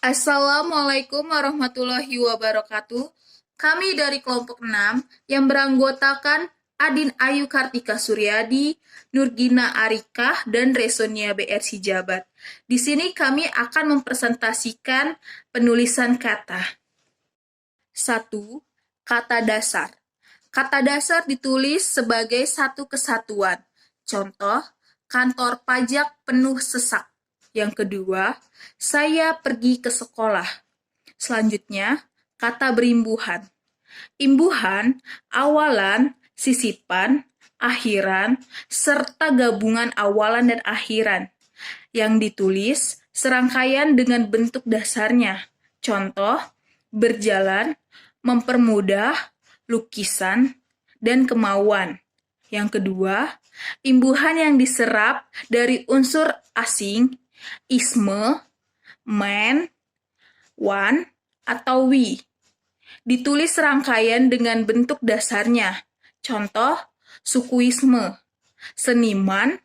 Assalamualaikum warahmatullahi wabarakatuh. Kami dari kelompok 6 yang beranggotakan Adin Ayu Kartika Suryadi, Nurgina Arikah, dan Resonia BR Sijabat. Di sini kami akan mempresentasikan penulisan kata. 1. Kata dasar. Kata dasar ditulis sebagai satu kesatuan. Contoh, kantor pajak penuh sesak. Yang kedua, saya pergi ke sekolah. Selanjutnya, kata berimbuhan. Imbuhan, awalan, sisipan, akhiran, serta gabungan awalan dan akhiran. Yang ditulis serangkaian dengan bentuk dasarnya. Contoh, berjalan, mempermudah, lukisan, dan kemauan. Yang kedua, imbuhan yang diserap dari unsur asing, isme, man, wan, atau wi. Ditulis serangkaian dengan bentuk dasarnya. Contoh, sukuisme, seniman,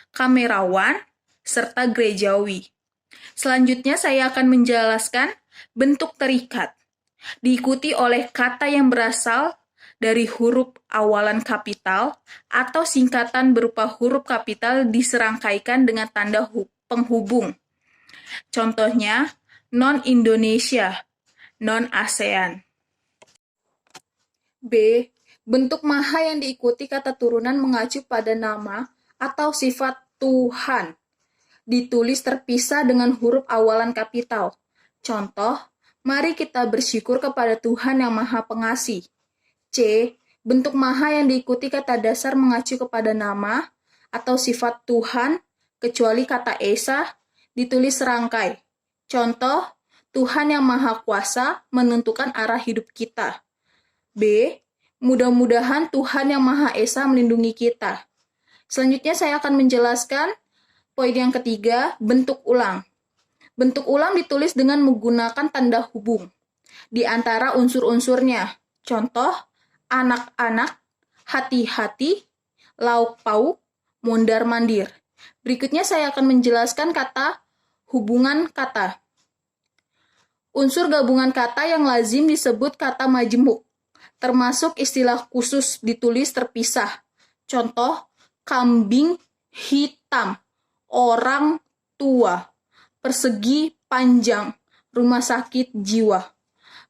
kamerawan, serta gerejawi. Selanjutnya saya akan menjelaskan bentuk terikat. Diikuti oleh kata yang berasal dari huruf awalan kapital atau singkatan berupa huruf kapital diserangkaikan dengan tanda penghubung. Contohnya, non-Indonesia, non-ASEAN. B. Bentuk maha yang diikuti kata turunan mengacu pada nama atau sifat Tuhan. Ditulis terpisah dengan huruf awalan kapital. Contoh, mari kita bersyukur kepada Tuhan yang Maha Pengasih. C. Bentuk maha yang diikuti kata dasar mengacu kepada nama atau sifat Tuhan, kecuali kata Esa, ditulis serangkai. Contoh, Tuhan yang Maha Kuasa menentukan arah hidup kita. B. Mudah-mudahan Tuhan yang Maha Esa melindungi kita. Selanjutnya saya akan menjelaskan poin yang ketiga, bentuk ulang. Bentuk ulang ditulis dengan menggunakan tanda hubung di antara unsur-unsurnya. Contoh, anak-anak, hati-hati, lauk pauk, mondar-mandir. Berikutnya saya akan menjelaskan kata hubungan kata. Unsur gabungan kata yang lazim disebut kata majemuk, termasuk istilah khusus ditulis terpisah. Contoh, kambing hitam, orang tua, persegi panjang, rumah sakit jiwa.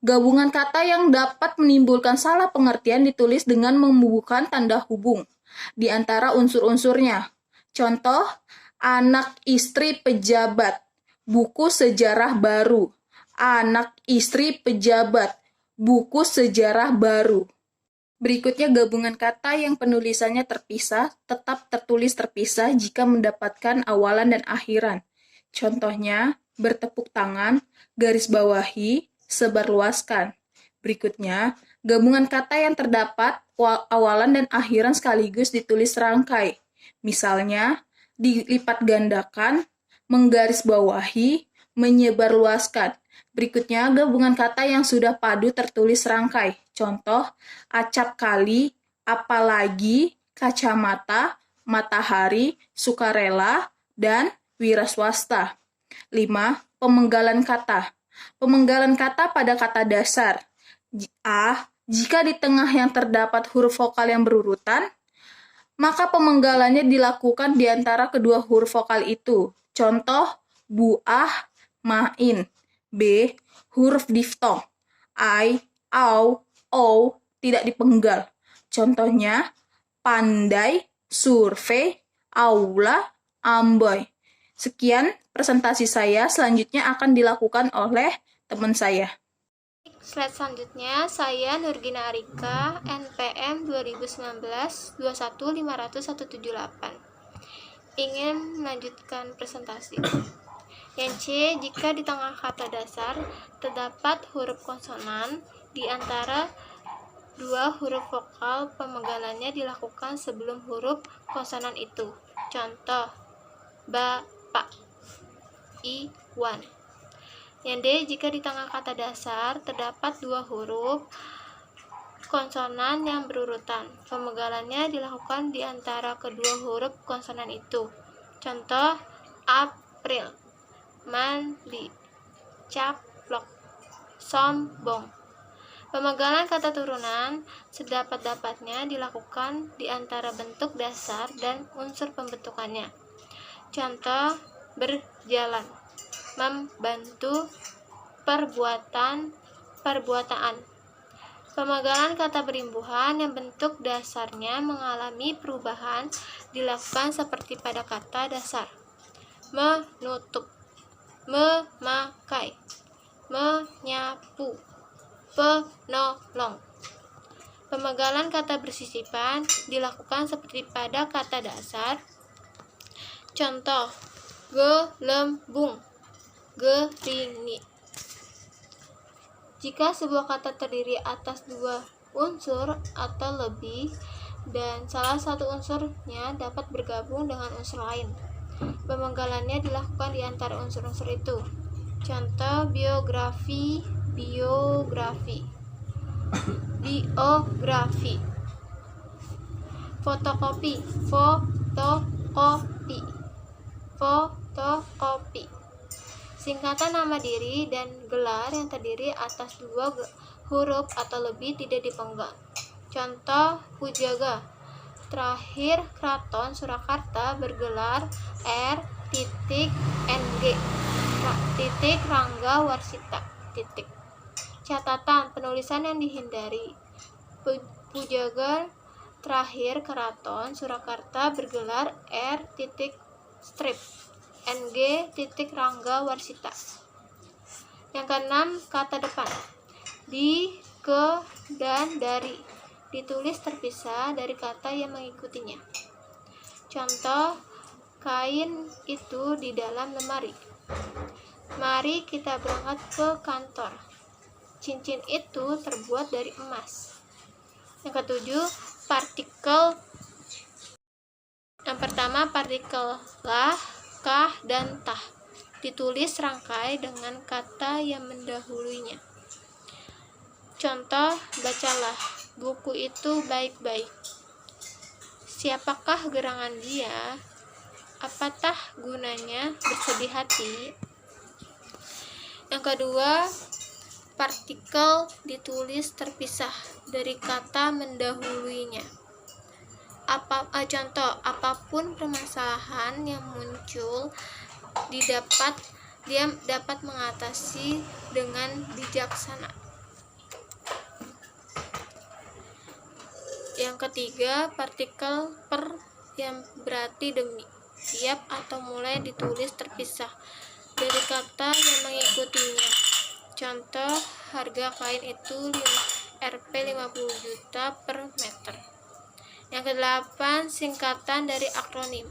Gabungan kata yang dapat menimbulkan salah pengertian ditulis dengan membubuhkan tanda hubung di antara unsur-unsurnya. Contoh, anak istri pejabat, buku sejarah baru. Anak istri pejabat, buku sejarah baru. Berikutnya gabungan kata yang penulisannya terpisah tetap tertulis terpisah jika mendapatkan awalan dan akhiran. Contohnya, bertepuk tangan, garis bawahi, sebarluaskan. Berikutnya, gabungan kata yang terdapat awalan dan akhiran sekaligus ditulis serangkai. Misalnya, dilipat gandakan, menggaris bawahi, menyebarluaskan. Berikutnya, gabungan kata yang sudah padu tertulis serangkai. Contoh, acap kali, apalagi, kacamata, matahari, sukarela, dan wira swasta. 5. Pemenggalan kata. Pemenggalan kata pada kata dasar. A. Jika di tengah yang terdapat huruf vokal yang berurutan, maka pemenggalannya dilakukan di antara kedua huruf vokal itu. Contoh, buah, main. B. Huruf diftong. I, au, o tidak dipenggal. Contohnya, pandai, survei, aula, amboy. Sekian presentasi saya, selanjutnya akan dilakukan oleh teman saya. Slide selanjutnya, saya Nurgina Arika, NPM 2019-215178. Ingin melanjutkan presentasi. Yang C, jika di tengah kata dasar terdapat huruf konsonan di antara dua huruf vokal, pemenggalannya dilakukan sebelum huruf konsonan itu. Contoh, bapak, iwan. Yang D, jika di tengah kata dasar terdapat dua huruf konsonan yang berurutan, pemenggalannya dilakukan di antara kedua huruf konsonan itu. Contoh, April, mandi. caplok, sombong. Pemegalan kata turunan sedapat-dapatnya dilakukan di antara bentuk dasar dan unsur pembentukannya. Contoh: berjalan, membantu, perbuatan, perbuataan. Pemegalan kata berimbuhan yang bentuk dasarnya mengalami perubahan dilakukan seperti pada kata dasar: menutup, memakai, menyapu, penolong. Pemegalan kata bersisipan dilakukan seperti pada kata dasar. Contoh: gelembung, geringi. Jika sebuah kata terdiri atas dua unsur atau lebih dan salah satu unsurnya dapat bergabung dengan unsur lain, pemegalannya dilakukan di antara unsur-unsur itu. Contoh: biografi, biografi, biografi. Fotokopi, fotokopi, fotokopi. Singkatan nama diri dan gelar yang terdiri atas dua huruf atau lebih tidak dipenggal. Contoh: Pujaga. Terakhir, Keraton Surakarta bergelar R.NG. Rangga Warsita. Catatan penulisan yang dihindari. Pujaga terakhir Keraton Surakarta bergelar R.NG. Rangga Warsita. Yang keenam, kata depan. Di, ke, dan dari ditulis terpisah dari kata yang mengikutinya. Contoh: kain itu di dalam lemari. Mari kita berangkat ke kantor. Cincin itu terbuat dari emas. Yang ketujuh, partikel. Yang pertama, partikel lah, kah, dan tah ditulis rangkai dengan kata yang mendahulunya. Contoh: bacalah buku itu baik-baik. Siapakah gerangan dia? Apatah gunanya bersedih hati? Yang kedua, partikel ditulis terpisah dari kata mendahulunya. Contoh: apapun permasalahan yang muncul, dia dapat mengatasi dengan bijaksana. Yang ketiga, partikel per yang berarti demi, tiap, atau mulai ditulis terpisah dari kata yang mengikutinya. Contoh: harga kain itu Rp 50 juta per meter. Yang kedelapan, singkatan dari akronim.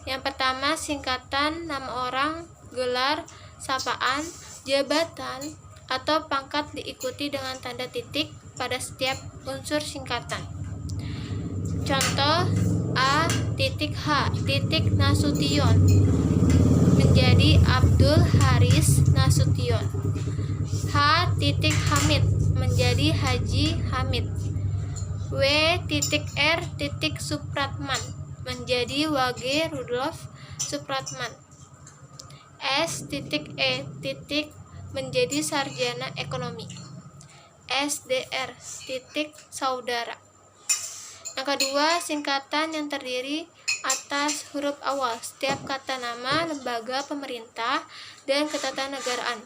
Yang pertama, singkatan nama orang, gelar, sapaan, jabatan, atau pangkat diikuti dengan tanda titik pada setiap unsur singkatan. Contoh: A.H. Nasution menjadi Abdul Haris Nasution. H.Hamid menjadi Haji Hamid. W.R. Supratman menjadi Wage Rudolf Supratman. S.E. menjadi sarjana ekonomi. SDR. Saudara. Yang kedua, singkatan yang terdiri atas huruf awal setiap kata nama lembaga pemerintah dan ketatanegaraan,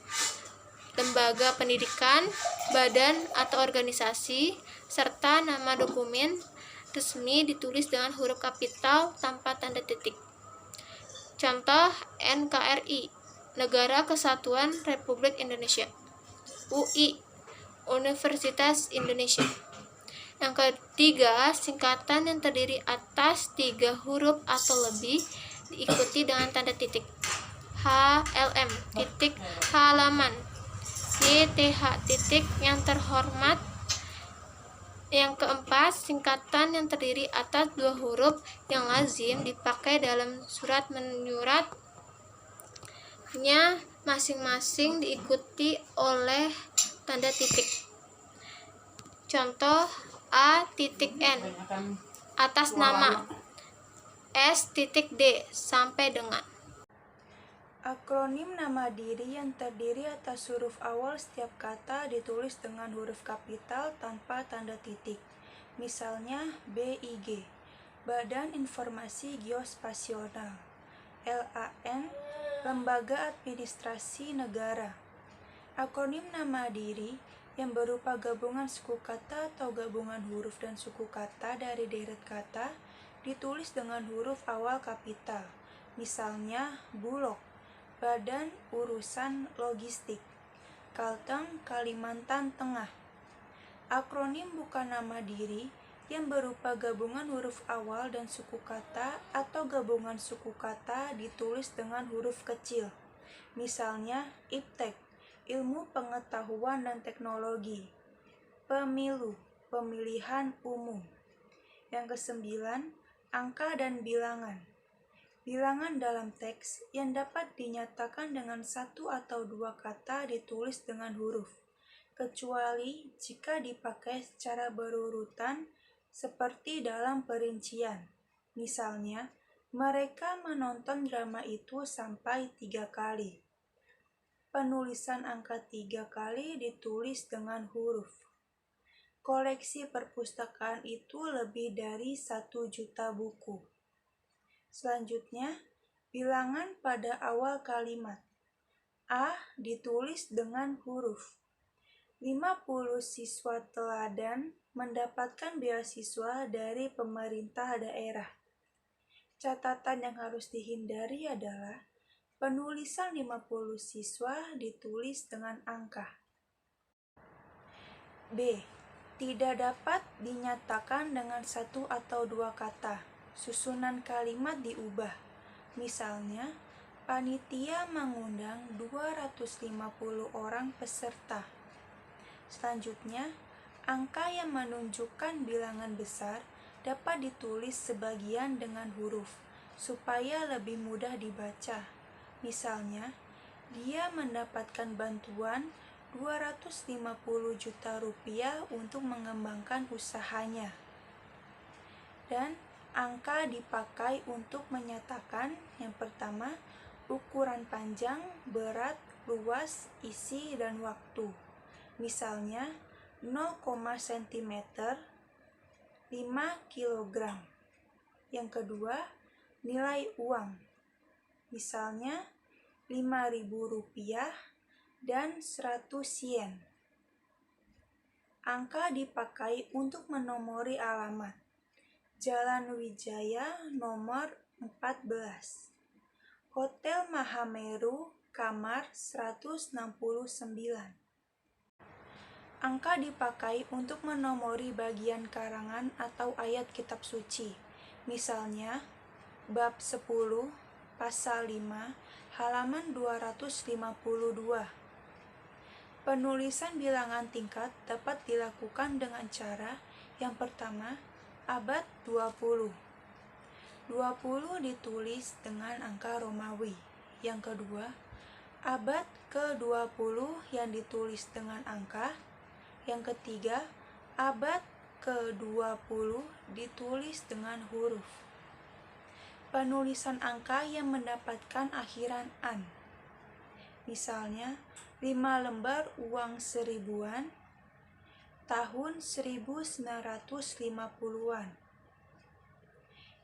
lembaga pendidikan, badan atau organisasi, serta nama dokumen resmi ditulis dengan huruf kapital tanpa tanda titik. Contoh: NKRI, Negara Kesatuan Republik Indonesia. UI, Universitas Indonesia. Yang ketiga, singkatan yang terdiri atas 3 huruf atau lebih diikuti dengan tanda titik. HLM, halaman. YTH, yang terhormat. Yang keempat, singkatan yang terdiri atas 2 huruf yang lazim dipakai dalam surat menyuratnya masing-masing diikuti oleh tanda titik. Contoh: A.N atas nama, S.D sampai dengan. Akronim nama diri yang terdiri atas huruf awal setiap kata ditulis dengan huruf kapital tanpa tanda titik. Misalnya BIG, Badan Informasi Geospasial, LAN, Lembaga Administrasi Negara. Akronim nama diri yang berupa gabungan suku kata atau gabungan huruf dan suku kata dari deret kata ditulis dengan huruf awal kapital. Misalnya Bulog, Badan Urusan Logistik, Kalteng, Kalimantan Tengah. Akronim bukan nama diri yang berupa gabungan huruf awal dan suku kata atau gabungan suku kata ditulis dengan huruf kecil. Misalnya IPTEK, Ilmu Pengetahuan dan Teknologi, Pemilu, Pemilihan Umum. Yang kesembilan, angka dan bilangan. Bilangan dalam teks yang dapat dinyatakan dengan satu atau dua kata ditulis dengan huruf, kecuali jika dipakai secara berurutan seperti dalam perincian. Misalnya, mereka menonton drama itu sampai 3 kali. Penulisan angka 3 kali ditulis dengan huruf. Koleksi perpustakaan itu lebih dari 1 juta buku. Selanjutnya, bilangan pada awal kalimat. A ditulis dengan huruf. 50 siswa teladan mendapatkan beasiswa dari pemerintah daerah. Catatan yang harus dihindari adalah penulisan 50 siswa ditulis dengan angka. B. Tidak dapat dinyatakan dengan satu atau dua kata. Susunan kalimat diubah. Misalnya, panitia mengundang 250 orang peserta. Selanjutnya, angka yang menunjukkan bilangan besar dapat ditulis sebagian dengan huruf, supaya lebih mudah dibaca. Misalnya, dia mendapatkan bantuan 250 juta rupiah untuk mengembangkan usahanya. Dan angka dipakai untuk menyatakan yang pertama, ukuran panjang, berat, luas, isi, dan waktu. Misalnya 0, cm, 5 kg. Yang kedua, nilai uang. Misalnya 5.000 rupiah dan 100 yen. Angka dipakai untuk menomori alamat. Jalan Wijaya nomor 14. Hotel Mahameru, kamar 169. Angka dipakai untuk menomori bagian karangan atau ayat kitab suci. Misalnya, bab 10, pasal 5, halaman 252. Penulisan bilangan tingkat dapat dilakukan dengan cara yang pertama, abad 20. 20 ditulis dengan angka Romawi. Yang kedua, abad ke-20 yang ditulis dengan angka. Yang ketiga, abad ke-20 ditulis dengan huruf. Penulisan angka yang mendapatkan akhiran an. Misalnya, 5 lembar uang 1000-an, tahun 1950-an.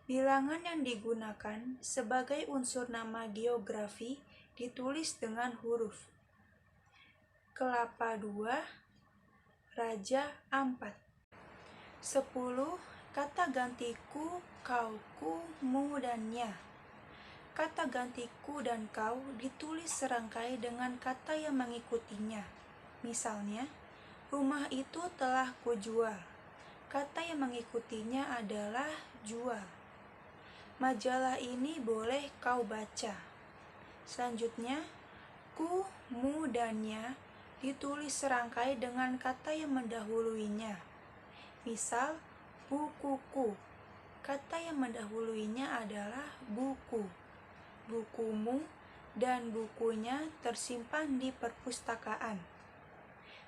Bilangan yang digunakan sebagai unsur nama geografi ditulis dengan huruf. Kelapa 2, Raja 4. 10. Kata ganti ku, kau, ku, mu, dan nya. Kata ganti ku dan kau ditulis serangkai dengan kata yang mengikutinya. Misalnya, rumah itu telah kujual. Kata yang mengikutinya adalah jual. Majalah ini boleh kau baca. Selanjutnya, ku, mu, dan nya ditulis serangkai dengan kata yang mendahuluinya. Misal, bukuku. Kata yang mendahuluinya adalah buku. Bukumu dan bukunya tersimpan di perpustakaan.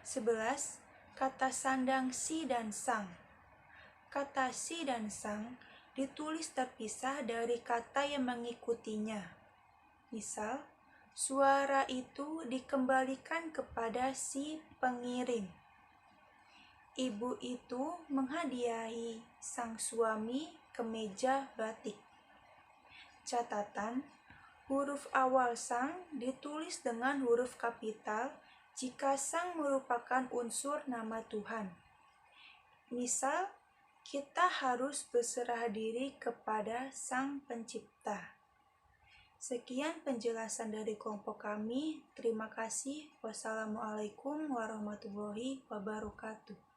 11. Kata sandang si dan sang. Kata si dan sang ditulis terpisah dari kata yang mengikutinya. Misal, Suara itu dikembalikan kepada si pengirim. Ibu itu menghadiahi sang suami kemeja batik. Catatan, huruf awal sang ditulis dengan huruf kapital jika sang merupakan unsur nama Tuhan. Misal, kita harus berserah diri kepada Sang Pencipta. Sekian penjelasan dari kelompok kami. Terima kasih. Wassalamualaikum warahmatullahi wabarakatuh.